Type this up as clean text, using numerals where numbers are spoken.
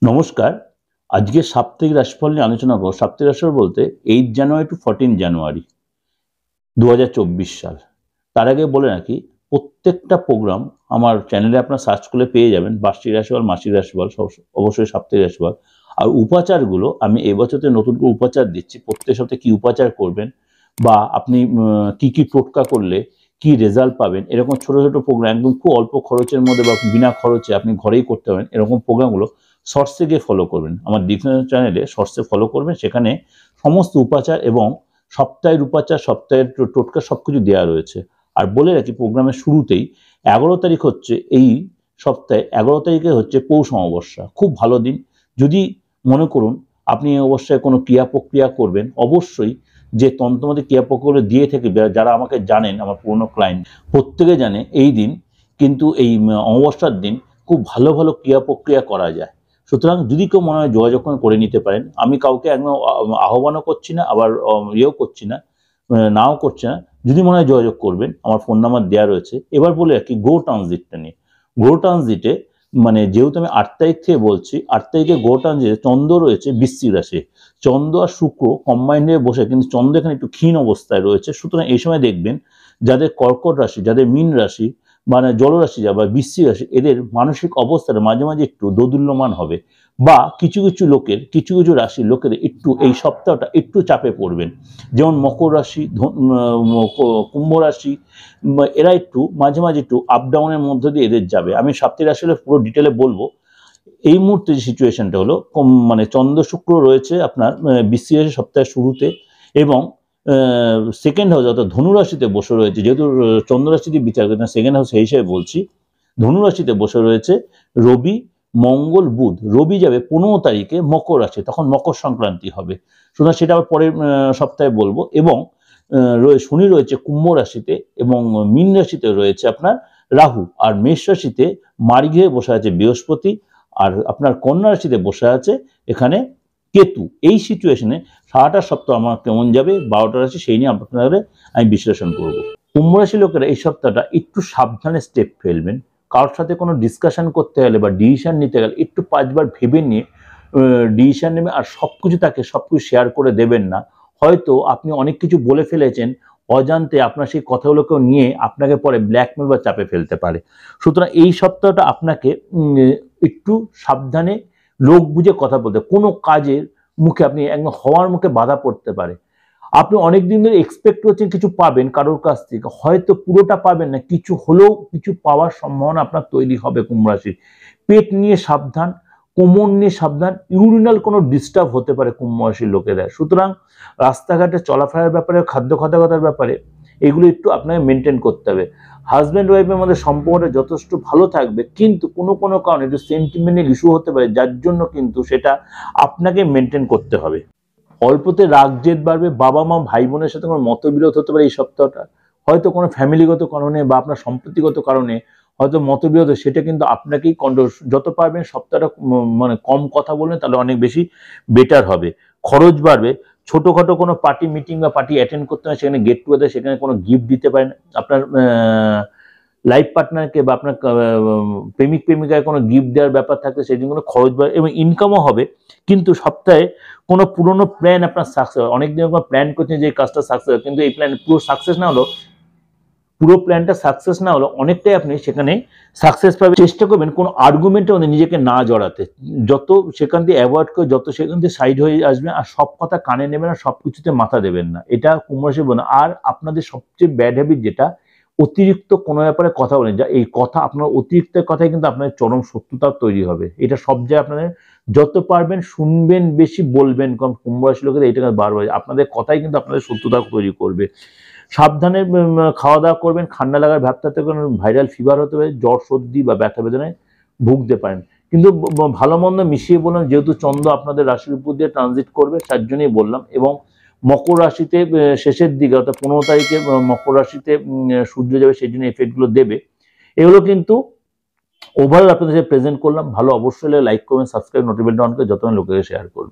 নমস্কার। আজকে সাপ্তাহিক রাশিফল নিয়ে আলোচনা করব। সাপ্তাহিক রাশিফল বলতে 8 জানুয়ারি টু 14 জানুয়ারি 2024 সাল। তার আগে বলে রাখি, প্রত্যেকটা প্রোগ্রাম আমার চ্যানেলে আপনারা সার্চ করলে পেয়ে যাবেন। বার্ষিক রাশিফল, মাসিক রাশিফল, অবশ্যই সাপ্তাহিক রাশিফল। আর উপাচারগুলো আমি এবছর নতুন করে উপাচার দিচ্ছি। প্রত্যেক সপ্তাহে কী উপাচার করবেন বা আপনি কী টোটকা করলে কি রেজাল্ট পাবেন, এরকম ছোট ছোট প্রোগ্রাম একদম খুব অল্প খরচের মধ্যে বা বিনা খরচে আপনি ঘরেই করতে পারেন, এরকম প্রোগ্রামগুলো শর্টসে গিয়ে ফলো করবেন। আমার ডিফারেন্ট চ্যানেলে শর্টসে ফলো করবেন, সেখানে সমস্ত উপাচার এবং সপ্তাহের উপাচার, সপ্তাহের টোটকা সব কিছু দেওয়া রয়েছে। আর বলে রাখি, প্রোগ্রামের শুরুতেই 11 তারিখ হচ্ছে, এই সপ্তাহে 11 তারিখে হচ্ছে পৌষ অমাবস্যা। খুব ভালো দিন। যদি মনে করুন আপনি অবশ্যই কোনো ক্রিয়া প্রক্রিয়া করবেন, অবশ্যই যে তন্ত্রমতে ক্রিয়া প্রক্রিয়া দিয়ে থেকে যারা আমাকে জানেন, আমার পুরনো ক্লায়েন্ট প্রত্যেকে জানে এই দিন কিন্তু এই অমাবস্যার দিন খুব ভালো ভালো ক্রিয়া প্রক্রিয়া করা যায়। সুতরাং যদি কেউ মনে হয় যোগাযোগ করে নিতে পারেন। আমি কাউকে একদম আহ্বানও করছি না, আবার ইয়েও করছি না, নাও করছি না। যদি মনে হয় যোগাযোগ করবেন, আমার ফোন নাম্বার দেওয়া রয়েছে। এবার বলে রাখি গ্রহ ট্রানজিটটা নিয়ে। গ্রহ ট্রানজিটে মানে যেহেতু আমি 8 তারিখ থেকে বলছি, 8 তারিখে গ্রহ ট্রানজিটে চন্দ্র রয়েছে বৃশ্চিক রাশি। চন্দ্র আর শুক্র কম্বাইন্ড হয়ে বসে, কিন্তু চন্দ্র এখানে একটু ক্ষীণ অবস্থায় রয়েছে। সুতরাং এই সময় দেখবেন যাদের কর্কট রাশি, যাদের মীন রাশি মানে জলরাশি বা বৃশ্চিক রাশি, এদের মানসিক অবস্থাটা মাঝে মাঝে একটু দোদুল্যমান হবে, বা কিছু কিছু লোকের, কিছু কিছু রাশির লোকের একটু এই সপ্তাহটা একটু চাপে পড়বেন। যেমন মকর রাশি, কুম্ভ রাশি, এরা একটু মাঝে মাঝে একটু আপ ডাউনের মধ্য দিয়ে এদের যাবে। আমি সাপ্তাহিক রাশি পুরো ডিটেলে বলবো। এই মুহূর্তে যে সিচুয়েশনটা হলো, মানে চন্দ্র শুক্র রয়েছে আপনার বৃশ্চিক রাশি সপ্তাহের শুরুতে, এবং সেকেন্ড হাউস অর্থাৎ ধনুরাশিতে বসে রয়েছে। যেহেতু চন্দ্ররাশিতে বিচার করতে সেকেন্ড হাউস, সেই হিসেবে বলছি। ধনুরাশিতে বসে রয়েছে রবি, মঙ্গল, বুধ। রবি যাবে 15 তারিখে মকর রাশি, তখন মকর সংক্রান্তি হবে। সুতরাং সেটা আবার পরের সপ্তাহে বলবো। এবং শনি রয়েছে কুম্ভ রাশিতে, এবং মীন রাশিতে রয়েছে আপনার রাহু, আর মেষ রাশিতে মার্গে বসে আছে বৃহস্পতি, আর আপনার কন্যা রাশিতে বসে আছে এখানে কেতু। এই সিচুয়েশনে সারাটা সপ্তাহ আমার কেমন যাবে, 12টা রাশি, সেই নিয়ে আপনাদের আমি বিশ্লেষণ করব। কুম্ভ রাশি লোকেরা এই সপ্তাহটা একটু সাবধানে স্টেপ ফেলবেন। কারোর সাথে কোনো ডিসকাশন করতে গেলে বা ডিসিশন নিতে গেলে একটু 5 বার ভেবে নিয়ে ডিসিশন নেবে। আর সব কিছু তাকে সব কিছু শেয়ার করে দেবেন না। হয়তো আপনি অনেক কিছু বলে ফেলেছেন, অজান্তে আপনার সেই কথাগুলোকেও নিয়ে আপনাকে পরে ব্ল্যাকমেল বা চাপে ফেলতে পারে। সুতরাং এই সপ্তাহটা আপনাকে একটু সাবধানে লোক বুঝে কথা বলতে, কোনো কাজের মুখে আপনি একদম হওয়ার মুখে বাধা পড়তে পারে। আপনি অনেক দিন ধরে এক্সপেক্ট করছেন কিছু পাবেন কারোর কাছ থেকে, হয়তো পুরোটা পাবেন না, কিছু হলেও কিছু পাওয়ার সম্ভাবনা আপনার তৈরি হবে। কুম্ভ রাশি পেট নিয়ে সাবধান, কোমর নিয়ে সাবধান, ইউরিনাল কোনো ডিস্টার্ব হতে পারে কুম্ভ রাশির লোকেদের। সুতরাং রাস্তাঘাটে চলাফেরার ব্যাপারে, খাদ্য খাদ্যাগতার ব্যাপারে এগুলো একটু আপনাকে মেনটেন করতে হবে। হাজব্যান্ড ওয়াইফের মধ্যে সম্পর্কটা যথেষ্ট ভালো থাকবে, কিন্তু কোনো কোনো কারণে একটু সেন্টিমেন্টাল ইস্যু হতে পারে, যার জন্য কিন্তু সেটা আপনাকে মেনটেন করতে হবে। অল্পতে রাগ জেদ বাড়বে, বাবা মা ভাই বোনের সাথে কোনো মতবিরোধ হতে পারে এই সপ্তাহটা। হয়তো কোনো ফ্যামিলিগত কারণে বা আপনার সম্পত্তিগত কারণে হয়তো মতবিরোধ, সেটা কিন্তু আপনাকেই কন্ট্রোল। যত পারবেন সপ্তাহটা মানে কম কথা বলবেন, তাহলে অনেক বেশি বেটার হবে। খরচ বাড়বে। ছোটোখাটো কোনো পার্টি মিটিং বা পার্টি অ্যাটেন্ড করতে হয়, সেখানে গেট টুগেদার, সেখানে কোনো গিফট দিতে পারেন আপনার লাইফ পার্টনারকে, বা আপনার প্রেমিক প্রেমিকায় কোনো গিফট দেওয়ার ব্যাপার থাকলে সেই দিনগুলো খরচ বাড়বে এবং ইনকামও হবে। কিন্তু সপ্তাহে কোনো পুরনো প্ল্যান আপনার সাকসেস হয়। অনেকদিন কোনো প্ল্যান করছেন যে এই কাজটা সাকসেস হয়, কিন্তু এই প্ল্যান পুরো সাকসেস না হলো, পুরো প্ল্যানটা সাকসেস না হলো, অনেকটাই আপনি সেখানে সাকসেস পাবেন। চেষ্টা করবেন কোনো আর্গুমেন্টের মধ্যে নিজেকে না জড়াতে, যত সেখান দিয়ে অ্যাভয়েড করে, যত সেখান দিয়ে সাইড হয়ে আসবেন। আর সব কথা কানে নেবেন না, সব কিছুতে মাথা দেবেন না, এটা কুম্ভ রাশি বলে। আর আপনাদের সবচেয়ে ব্যাড হ্যাবিট যেটা, অতিরিক্ত কোনো ব্যাপারে কথা বলেন, যা এই কথা আপনার অতিরিক্ত কথায় কিন্তু আপনাদের চরম শত্রুতা তৈরি হবে। এটা সব জায়গায় আপনাদের যত পারবেন শুনবেন, বেশি বলবেন কম। কুম্ভ রাশি লোকেদের এইটা বারবার আপনাদের কথাই কিন্তু আপনাদের শত্রুতা তৈরি করবে। সাবধানে খাওয়া দাওয়া করবেন। ঠান্ডা লাগার ভাব থাকতে পারে, ভাইরাল ফিভার হতে পারে, জ্বর সর্দি বা ব্যথা বেদনায় ভুগতে পারেন। কিন্তু ভালো মন্দ মিশিয়ে বললাম, যেহেতু চন্দ্র আপনাদের রাশির উপর দিয়ে ট্রানজিট করবে, তার জন্যই বললাম। এবং মকর রাশিতে শেষের দিকে অর্থাৎ 15 তারিখে মকর রাশিতে সূর্য যাবে, সেই জন্য এফেক্টগুলো দেবে। এগুলো কিন্তু ওভারঅল আপনাদের সাথে প্রেজেন্ট করলাম। ভালো অবশ্যই লাইক করবেন, সাবস্ক্রাইব, নোটিফিকেশন অন করে যত লোকের শেয়ার করবে।